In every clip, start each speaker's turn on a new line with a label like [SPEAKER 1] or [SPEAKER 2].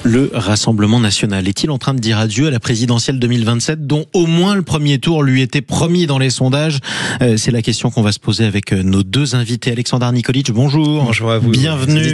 [SPEAKER 1] Le Rassemblement national est-il en train de dire adieu à la présidentielle 2027 dont au moins le premier tour lui était promis dans les sondages? C'est la question qu'on va se poser avec nos deux invités. Alexandre Nikolic, bonjour.
[SPEAKER 2] Bonjour à vous.
[SPEAKER 1] Bienvenue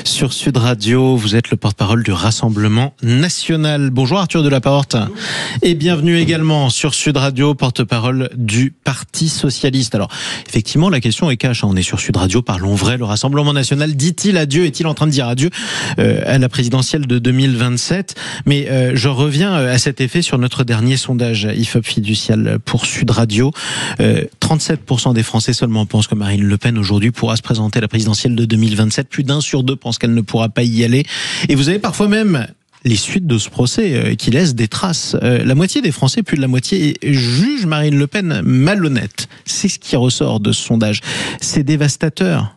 [SPEAKER 1] sur Sud Radio. Vous êtes le porte-parole du Rassemblement national. Bonjour Arthur Delaporte. Bonjour. Et bienvenue également sur Sud Radio, porte-parole du Parti socialiste. Alors effectivement la question est cash. On est sur Sud Radio, parlons vrai. Le Rassemblement national dit-il adieu? Est-il en train de dire adieu à la présidentielle de 2027? Mais je reviens à cet effet sur notre dernier sondage IFOP Fiducial pour Sud Radio. 37% des Français seulement pensent que Marine Le Pen aujourd'hui pourra se présenter à la présidentielle de 2027. Plus d'un sur deux pense qu'elle ne pourra pas y aller. Et vous avez parfois même les suites de ce procès qui laissent des traces. La moitié des Français, plus de la moitié, jugent Marine Le Pen malhonnête. C'est ce qui ressort de ce sondage. C'est dévastateur,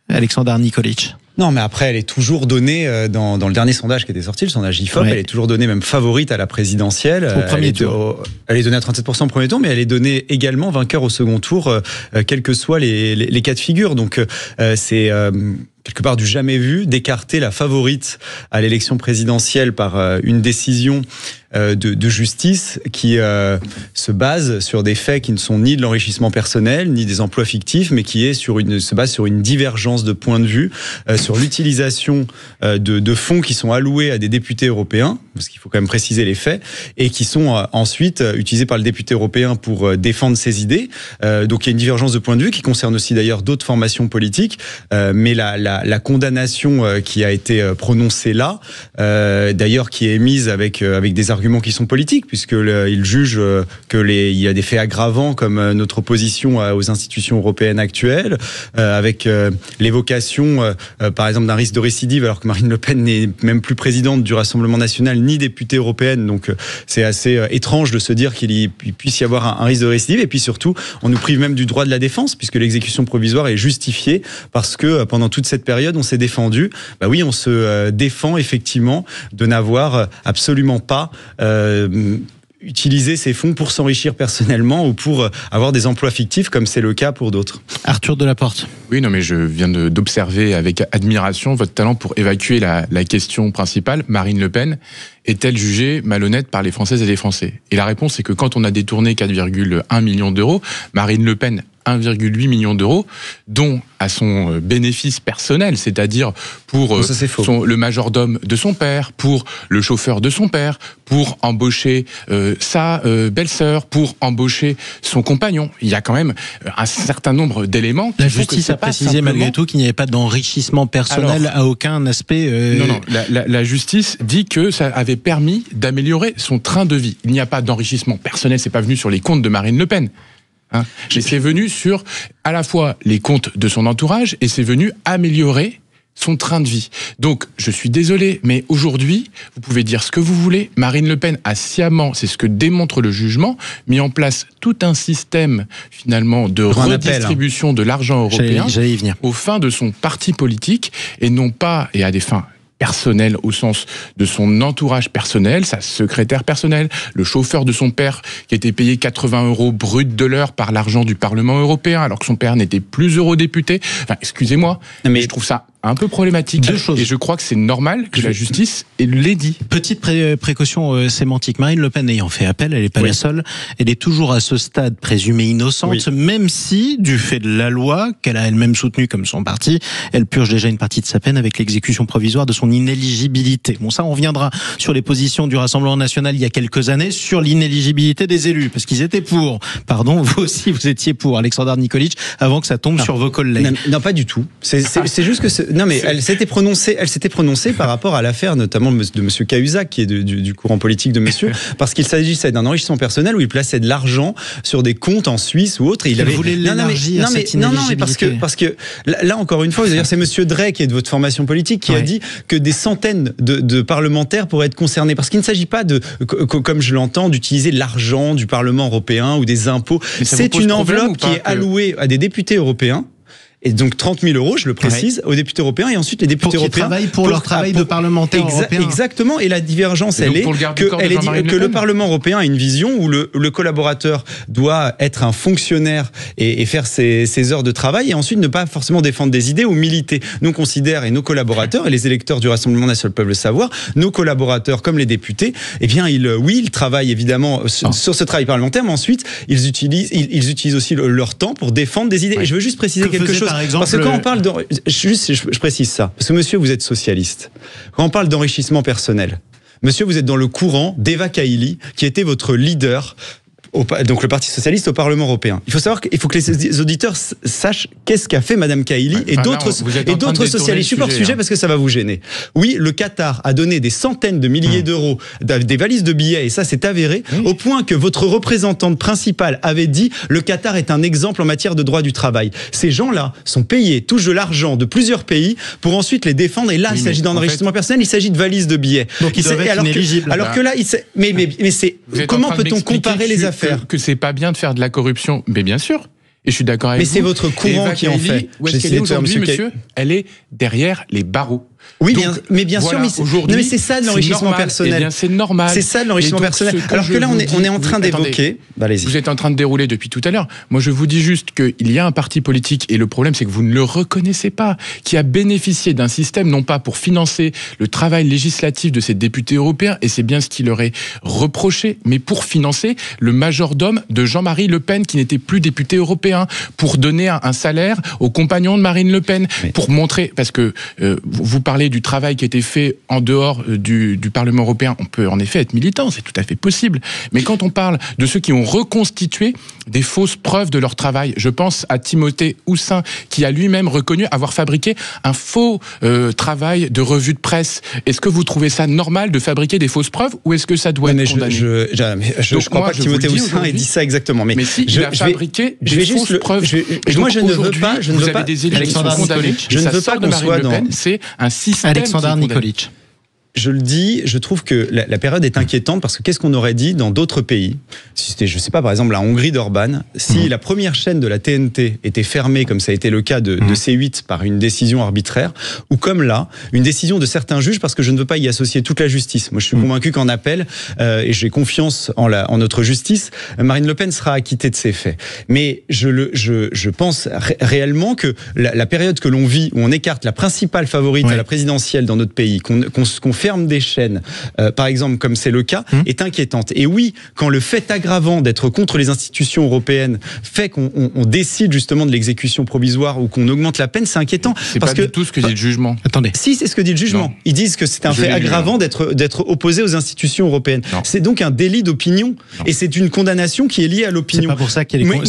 [SPEAKER 1] Alexandre Nikolic.
[SPEAKER 2] Non, mais après, elle est toujours donnée dans le dernier sondage qui était sorti, le sondage IFOP, elle est toujours donnée même favorite à la présidentielle.
[SPEAKER 1] Au premier tour.
[SPEAKER 2] Elle est donnée à 37% au premier tour, mais elle est donnée également vainqueur au second tour, quels que soient les cas de figure. Donc, c'est quelque part du jamais vu d'écarter la favorite à l'élection présidentielle par une décision de justice qui se base sur des faits qui ne sont ni de l'enrichissement personnel, ni des emplois fictifs, mais qui se base sur une divergence de point de vue, sur l'utilisation de fonds qui sont alloués à des députés européens, parce qu'il faut quand même préciser les faits, et qui sont ensuite utilisés par le député européen pour défendre ses idées. Donc il y a une divergence de point de vue qui concerne aussi d'ailleurs d'autres formations politiques, mais la condamnation qui a été prononcée là, d'ailleurs qui est émise avec des arguments qui sont politiques, puisqu'il juge qu'il y a des faits aggravants comme notre opposition aux institutions européennes actuelles, avec l'évocation par exemple d'un risque de récidive, alors que Marine Le Pen n'est même plus présidente du Rassemblement national ni députée européenne, donc c'est assez étrange de se dire qu'il puisse y avoir un risque de récidive. Et puis surtout, on nous prive même du droit de la défense, puisque l'exécution provisoire est justifiée parce que pendant toute cette période, on s'est défendu. Bah oui, on se défend effectivement de n'avoir absolument pas utiliser ces fonds pour s'enrichir personnellement ou pour avoir des emplois fictifs, comme c'est le cas pour d'autres.
[SPEAKER 1] Arthur Delaporte.
[SPEAKER 3] Oui, non, mais je viens d'observer avec admiration votre talent pour évacuer la question principale. Marine Le Pen est-elle jugée malhonnête par les Françaises et les Français? Et la réponse, c'est que quand on a détourné 4,1 millions d'euros, Marine Le Pen 1,8 million d'euros, dont à son bénéfice personnel, c'est-à-dire pour le majordome de son père, pour le chauffeur de son père, pour embaucher sa belle-sœur, pour embaucher son compagnon. Il y a quand même un certain nombre d'éléments.
[SPEAKER 1] La justice a précisé malgré tout qu'il n'y avait pas d'enrichissement personnel à aucun aspect.
[SPEAKER 3] Non, la justice dit que ça avait permis d'améliorer son train de vie. Il n'y a pas d'enrichissement personnel, c'est pas venu sur les comptes de Marine Le Pen. Mais c'est venu sur à la fois les comptes de son entourage et c'est venu améliorer son train de vie. Donc, je suis désolé, mais aujourd'hui, vous pouvez dire ce que vous voulez. Marine Le Pen a sciemment, c'est ce que démontre le jugement, mis en place tout un système, finalement, de redistribution de l'argent européen aux fins de son parti politique et non pas, et à des fins personnel au sens de son entourage personnel, sa secrétaire personnelle, le chauffeur de son père qui était payé 80 € brut de l'heure par l'argent du Parlement européen alors que son père n'était plus eurodéputé. Enfin, excusez-moi, mais je trouve ça un peu problématique. Et je crois que c'est normal que la justice l'ait dit.
[SPEAKER 1] Petite précaution sémantique. Marine Le Pen ayant fait appel, elle n'est pas la seule. Elle est toujours à ce stade présumée innocente, même si, du fait de la loi qu'elle a elle-même soutenue comme son parti, elle purge déjà une partie de sa peine avec l'exécution provisoire de son inéligibilité. Bon, ça, on reviendra sur les positions du Rassemblement national il y a quelques années sur l'inéligibilité des élus, parce qu'ils étaient pour. Pardon, vous aussi, vous étiez pour, Alexandre Nikolic, avant que ça tombe sur vos collègues.
[SPEAKER 2] Non, pas du tout. C'est juste que non, mais elle s'était prononcée par rapport à l'affaire notamment de monsieur Cahuzac, qui est du courant politique de monsieur, parce qu'il s'agissait d'un enrichissement personnel où il plaçait de l'argent sur des comptes en Suisse ou autre. Et il
[SPEAKER 1] voulait l'élargir cette inéligibilité.
[SPEAKER 2] Non, parce que là encore une fois, c'est monsieur Drey qui est de votre formation politique qui a dit que des centaines de parlementaires pourraient être concernés, parce qu'il ne s'agit pas comme je l'entends, d'utiliser l'argent du Parlement européen ou des impôts. C'est une enveloppe qui est allouée à des députés européens Et donc 30 000 euros, je le précise, aux députés européens, et ensuite les députés européens
[SPEAKER 1] travaillent pour leur travail de parlementaire européen.
[SPEAKER 2] Exactement, et la divergence, elle est que le Parlement européen a une vision où le collaborateur doit être un fonctionnaire et faire ses heures de travail, et ensuite ne pas forcément défendre des idées ou militer. Nous on considère, et nos collaborateurs, et les électeurs du Rassemblement national peuvent le savoir, nos collaborateurs comme les députés, eh bien ils travaillent évidemment sur ce travail parlementaire, mais ensuite ils utilisent aussi leur temps pour défendre des idées. Ouais. Et je veux juste préciser quelque chose. Parce que quand on parle je précise ça, parce que monsieur, vous êtes socialiste. Quand on parle d'enrichissement personnel, monsieur, vous êtes dans le courant d'Eva Kaili, qui était votre leader, donc le Parti socialiste au Parlement européen. Il faut que les auditeurs sachent qu'est-ce qu'a fait Madame Kaili et d'autres socialistes. Je suis pas hors sujet parce que ça va vous gêner. Oui, le Qatar a donné des centaines de milliers d'euros, des valises de billets, et ça c'est avéré, au point que votre représentante principale avait dit le Qatar est un exemple en matière de droit du travail. Ces gens-là sont payés, touchent de l'argent de plusieurs pays pour ensuite les défendre, et là il s'agit d'enrichissement personnel, il s'agit de valises de billets.
[SPEAKER 1] Donc ils doivent être inéligibles.
[SPEAKER 2] Alors que là, mais c'est comment peut-on comparer les affaires?
[SPEAKER 3] Que c'est pas bien de faire de la corruption, mais bien sûr. Et je suis d'accord avec vous.
[SPEAKER 2] Mais c'est votre courant qui en fait.
[SPEAKER 3] Où est-ce qu'elle est aujourd'hui, monsieur? Elle est derrière les barreaux.
[SPEAKER 2] Oui, mais bien sûr, mais c'est ça de l'enrichissement personnel.
[SPEAKER 3] Eh bien, c'est normal.
[SPEAKER 2] C'est ça de l'enrichissement personnel. Alors que là, on est en train d'évoquer. Allez-y.
[SPEAKER 3] Vous êtes en train de dérouler depuis tout à l'heure. Moi, je vous dis juste qu'il y a un parti politique, et le problème, c'est que vous ne le reconnaissez pas, qui a bénéficié d'un système, non pas pour financer le travail législatif de ces députés européens, et c'est bien ce qui leur est reproché, mais pour financer le majordome de Jean-Marie Le Pen, qui n'était plus député européen, pour donner un salaire aux compagnons de Marine Le Pen, pour montrer, parce que vous parlez du travail qui a été fait en dehors du Parlement européen, on peut en effet être militant, c'est tout à fait possible. Mais quand on parle de ceux qui ont reconstitué des fausses preuves de leur travail, je pense à Timothée Houssin, qui a lui-même reconnu avoir fabriqué un faux travail de revue de presse. Est-ce que vous trouvez ça normal de fabriquer des fausses preuves, ou est-ce que ça doit être condamné?
[SPEAKER 2] Je ne crois pas que Timothée Houssin ait dit ça exactement.
[SPEAKER 3] Mais si, il a fabriqué des fausses preuves.
[SPEAKER 2] Moi, je ne veux pas.
[SPEAKER 3] Vous avez des élus qui sont condamnés.
[SPEAKER 2] Je ne veux pas qu'on soit dans...
[SPEAKER 3] C'est un système.
[SPEAKER 1] Alexandre Nikolic.
[SPEAKER 2] Je le dis, je trouve que la période est inquiétante, parce que qu'est-ce qu'on aurait dit dans d'autres pays? Si c'était, je sais pas, par exemple la Hongrie d'Orban, si la première chaîne de la TNT était fermée, comme ça a été le cas de C8 par une décision arbitraire, ou comme là, une décision de certains juges, parce que je ne veux pas y associer toute la justice. Moi, je suis convaincu qu'en appel, et j'ai confiance en notre justice, Marine Le Pen sera acquittée de ces faits. Mais je pense réellement que la période que l'on vit, où on écarte la principale favorite à la présidentielle dans notre pays, qu'on ferme des chaînes, par exemple, comme c'est le cas, est inquiétante. Et oui, quand le fait aggravant d'être contre les institutions européennes fait qu'on décide justement de l'exécution provisoire ou qu'on augmente la peine, c'est inquiétant.
[SPEAKER 3] C'est pas du tout ce que dit le jugement.
[SPEAKER 1] Attendez.
[SPEAKER 2] Si, c'est ce que dit le jugement. Non. Ils disent que c'est un fait aggravant d'être opposé aux institutions européennes. Non. C'est donc un délit d'opinion, et c'est une condamnation qui est liée à l'opinion.
[SPEAKER 1] C'est pas pour ça qu'il y a
[SPEAKER 2] moi,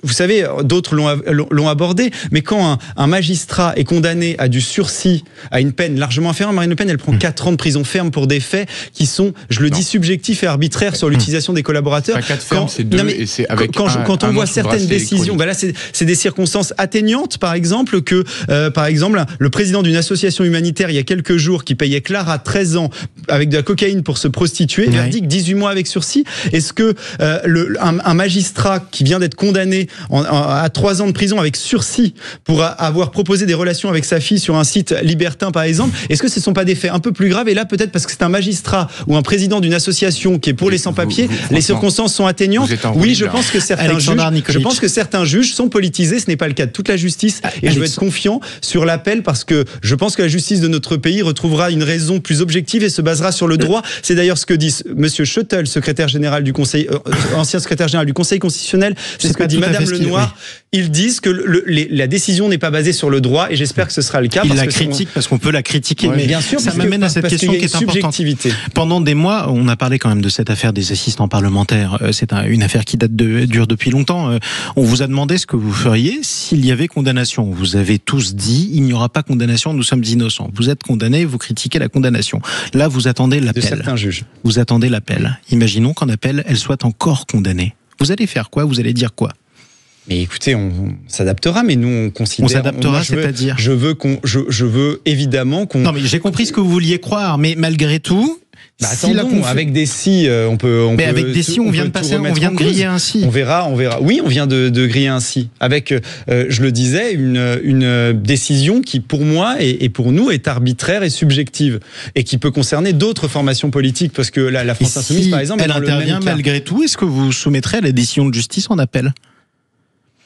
[SPEAKER 2] vous savez, d'autres l'ont abordé, mais quand un magistrat est condamné à du sursis, à une peine largement inférieure, Marine Le Pen, elle prend 4 ans de prison ferme pour des faits qui sont, je le dis, subjectifs et arbitraires sur l'utilisation des collaborateurs.
[SPEAKER 3] 4 fermes, c'est 2, et c'est avec
[SPEAKER 2] quand on voit certaines décisions, là, c'est des circonstances atténuantes, par exemple, que, le président d'une association humanitaire, il y a quelques jours, qui payait Clara 13 ans avec de la cocaïne pour se prostituer, verdict 18 mois avec sursis. Est-ce que un magistrat qui vient d'être condamné à 3 ans de prison avec sursis pour avoir proposé des relations avec sa fille sur un site libertin, par exemple, est-ce que ce ne sont pas des faits un peu plus graves? Et là, peut-être parce que c'est un magistrat ou un président d'une association qui est pour les sans-papiers, les circonstances sont atténuantes. Oui, je pense que certains juges sont politisés. Ce n'est pas le cas de toute la justice. Et je veux être confiant sur l'appel, parce que je pense que la justice de notre pays retrouvera une raison plus objective et se basera sur le droit. C'est d'ailleurs ce que dit Monsieur Schuttel, secrétaire général du Conseil, ancien secrétaire général du Conseil constitutionnel. C'est ce que dit Madame Lenoir. Ils disent que la décision n'est pas basée sur le droit, et j'espère que ce sera le cas.
[SPEAKER 1] Il la critique parce qu'on peut la critiquer. Mais bien sûr, ça m'amène à cette question qui est importante. Pendant des mois, on a parlé quand même de cette affaire des assistants parlementaires. C'est une affaire qui dure depuis longtemps. On vous a demandé ce que vous feriez s'il y avait condamnation. Vous avez tous dit, il n'y aura pas condamnation, nous sommes innocents. Vous êtes condamnés, vous critiquez la condamnation. Là, vous attendez l'appel.
[SPEAKER 2] De certains juges.
[SPEAKER 1] Vous attendez l'appel. Imaginons qu'en appel, elle soit encore condamnée. Vous allez faire quoi? Vous allez dire quoi?
[SPEAKER 2] Mais écoutez, on s'adaptera, mais nous on considère.
[SPEAKER 1] On s'adaptera, c'est-à-dire.
[SPEAKER 2] Je veux évidemment qu'on.
[SPEAKER 1] Non, mais j'ai compris ce que vous vouliez croire, mais malgré tout,
[SPEAKER 2] Attendons, avec des si, on peut.
[SPEAKER 1] Mais avec des si, on vient de passer, on vient de griller un si.
[SPEAKER 2] On verra. Oui, on vient de griller un si. Avec, je le disais, une décision qui, pour moi et pour nous, est arbitraire et subjective et qui peut concerner d'autres formations politiques, parce que la France Insoumise, par exemple,
[SPEAKER 1] elle intervient malgré tout. Est-ce que vous soumettrez la décision de justice en appel ?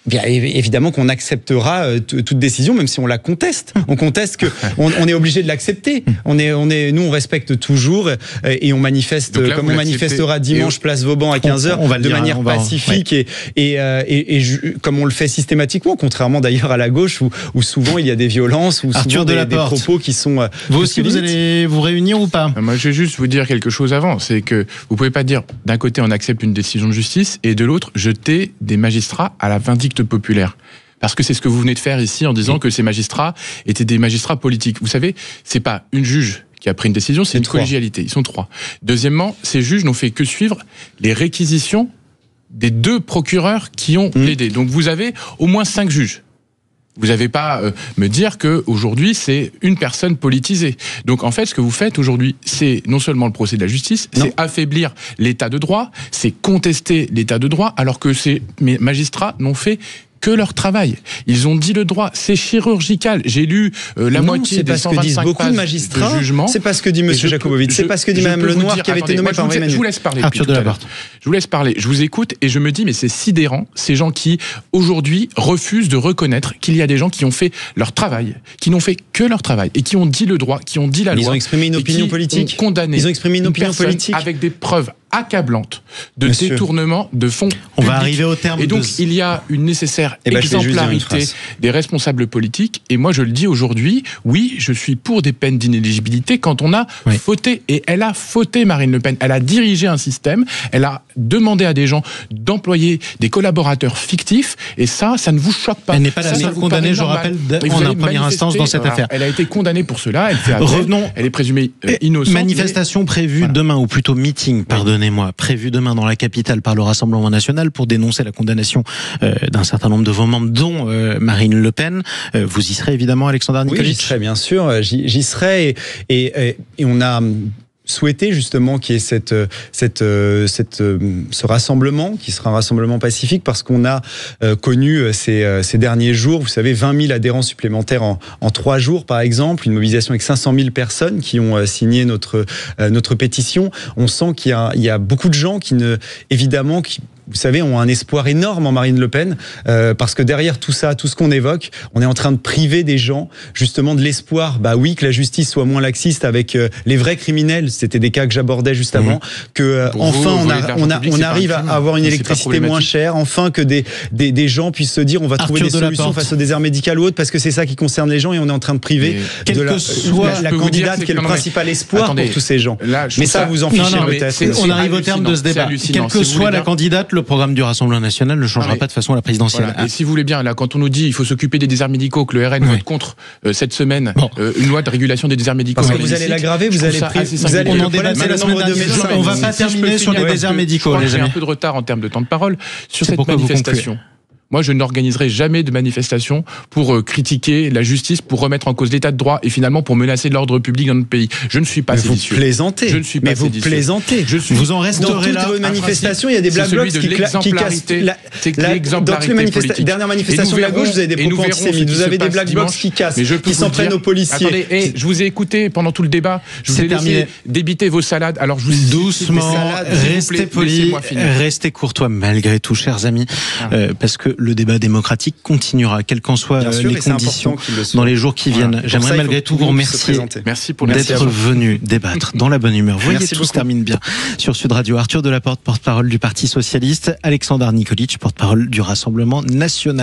[SPEAKER 2] Bien évidemment qu'on acceptera toute décision, même si on la conteste. On conteste que on est obligé de l'accepter. Nous on respecte toujours et on manifeste là, comme on manifestera dimanche place Vauban à 15h de manière pacifique et comme on le fait systématiquement, contrairement d'ailleurs à la gauche où souvent il y a des violences ou souvent des propos qui sont.
[SPEAKER 1] Vous aussi vous allez vous réunir ou pas ?
[SPEAKER 3] Moi je vais juste vous dire quelque chose avant, c'est que vous pouvez pas dire d'un côté on accepte une décision de justice et de l'autre jeter des magistrats à la vindicte populaire. Parce que c'est ce que vous venez de faire ici en disant que ces magistrats étaient des magistrats politiques. Vous savez, c'est pas une juge qui a pris une décision, c'est une collégialité. Ils sont 3. Deuxièmement, ces juges n'ont fait que suivre les réquisitions des 2 procureurs qui ont plaidé. Donc vous avez au moins 5 juges. Vous n'avez pas me dire que aujourd'hui c'est une personne politisée. Donc en fait, ce que vous faites aujourd'hui, c'est non seulement le procès de la justice, c'est affaiblir l'état de droit, c'est contester l'état de droit, alors que ces magistrats n'ont fait que leur travail. Ils ont dit le droit, c'est chirurgical. J'ai lu la moitié des 125
[SPEAKER 2] beaucoup
[SPEAKER 3] pages
[SPEAKER 2] de magistrats,
[SPEAKER 3] de jugement.
[SPEAKER 2] C'est pas ce que dit M. Jacobovic, c'est pas ce que dit Mme Lenoir qui avait été nommée par Emmanuel.
[SPEAKER 3] Je vous laisse parler.
[SPEAKER 1] Arthur Delaporte.
[SPEAKER 3] Je vous laisse parler. Je vous écoute et je me dis, mais c'est sidérant, ces gens qui, aujourd'hui, refusent de reconnaître qu'il y a des gens qui ont fait leur travail, qui n'ont fait que leur travail et qui ont dit le droit, qui ont dit la loi.
[SPEAKER 2] Ils ont exprimé une opinion politique.
[SPEAKER 3] Condamné.
[SPEAKER 2] Ils ont exprimé une opinion politique.
[SPEAKER 3] Avec des preuves accablantes de détournement de fonds
[SPEAKER 1] On va arriver au terme.
[SPEAKER 3] Et donc, il y a une nécessaire exemplarité des responsables politiques. Et moi, je le dis aujourd'hui, oui, je suis pour des peines d'inéligibilité quand on a fauté. Et elle a fauté, Marine Le Pen. Elle a dirigé un système. Elle a demandé à des gens d'employer des collaborateurs fictifs. Et ça ne vous choque pas.
[SPEAKER 1] Elle n'est pas la seule condamnée, je rappelle, en première instance dans cette affaire.
[SPEAKER 3] Elle a été condamnée pour cela. Elle fait appel.
[SPEAKER 1] Revenons.
[SPEAKER 3] Elle est présumée innocente.
[SPEAKER 1] Manifestation prévue demain, ou plutôt meeting, pardonnez-moi, prévue demain dans la capitale par le Rassemblement national pour dénoncer la condamnation d'un certain nombre de vos membres, dont Marine Le Pen. Vous y serez évidemment, Alexandre Nikolic?
[SPEAKER 2] Oui, j'y serai, bien sûr. J'y serai et on a souhaité justement qu'il y ait ce rassemblement qui sera un rassemblement pacifique, parce qu'on a connu ces derniers jours, vous savez, 20 000 adhérents supplémentaires en 3 jours par exemple, une mobilisation avec 500 000 personnes qui ont signé notre pétition. On sent qu'il y a beaucoup de gens qui vous savez, ont un espoir énorme en Marine Le Pen, parce que derrière tout ça, tout ce qu'on évoque, on est en train de priver des gens justement de l'espoir, que la justice soit moins laxiste avec les vrais criminels, c'était des cas que j'abordais juste avant, que enfin on arrive à avoir une électricité moins chère, enfin que des gens puissent se dire on va trouver des solutions face aux déserts médicaux ou autres, parce que c'est ça qui concerne les gens et on est en train de priver de la candidate qui est le principal espoir pour tous ces gens. Mais ça, vous en fichez peut-être.
[SPEAKER 1] On arrive au terme de ce débat. Quelle que soit la candidate, le programme du Rassemblement national ne changera pas de façon à la présidentielle.
[SPEAKER 3] Voilà. Et si vous voulez bien, là, quand on nous dit il faut s'occuper des déserts médicaux, que le RN vote contre cette semaine une loi de régulation des déserts médicaux.
[SPEAKER 2] Parce que vous allez l'aggraver, vous allez
[SPEAKER 1] on en débattait la semaine dernière. On va pas terminer sur les déserts médicaux.
[SPEAKER 3] J'ai un peu de retard en termes de temps de parole sur cette manifestation. Moi, je n'organiserai jamais de manifestation pour critiquer la justice, pour remettre en cause l'état de droit et finalement pour menacer l'ordre public dans notre pays. Je ne suis pas séditieux.
[SPEAKER 2] Vous plaisantez.
[SPEAKER 3] Je ne suis pas séditieux.
[SPEAKER 2] Vous plaisantez.
[SPEAKER 1] Vous en resterez là.
[SPEAKER 2] Dans toutes vos manifestations, il y a des black blocs qui cassent. Dans toutes les dernières manifestations de la gauche, vous avez des propos antisémites. Vous avez des black blocs qui cassent, qui s'en prennent aux policiers.
[SPEAKER 3] Attendez, je vous ai écouté pendant tout le débat. Je vous ai laissé débiter vos salades. Alors je vous
[SPEAKER 1] doucement, restez polis, restez courtois malgré tout, chers amis, parce que le débat démocratique continuera, quelles qu'en soient les conditions dans les jours qui viennent. J'aimerais malgré tout vous remercier d'être venu débattre dans la bonne humeur. Vous voyez, tout se termine bien sur Sud Radio. Arthur Delaporte, porte-parole du Parti Socialiste, Alexandre Nikolic, porte-parole du Rassemblement national.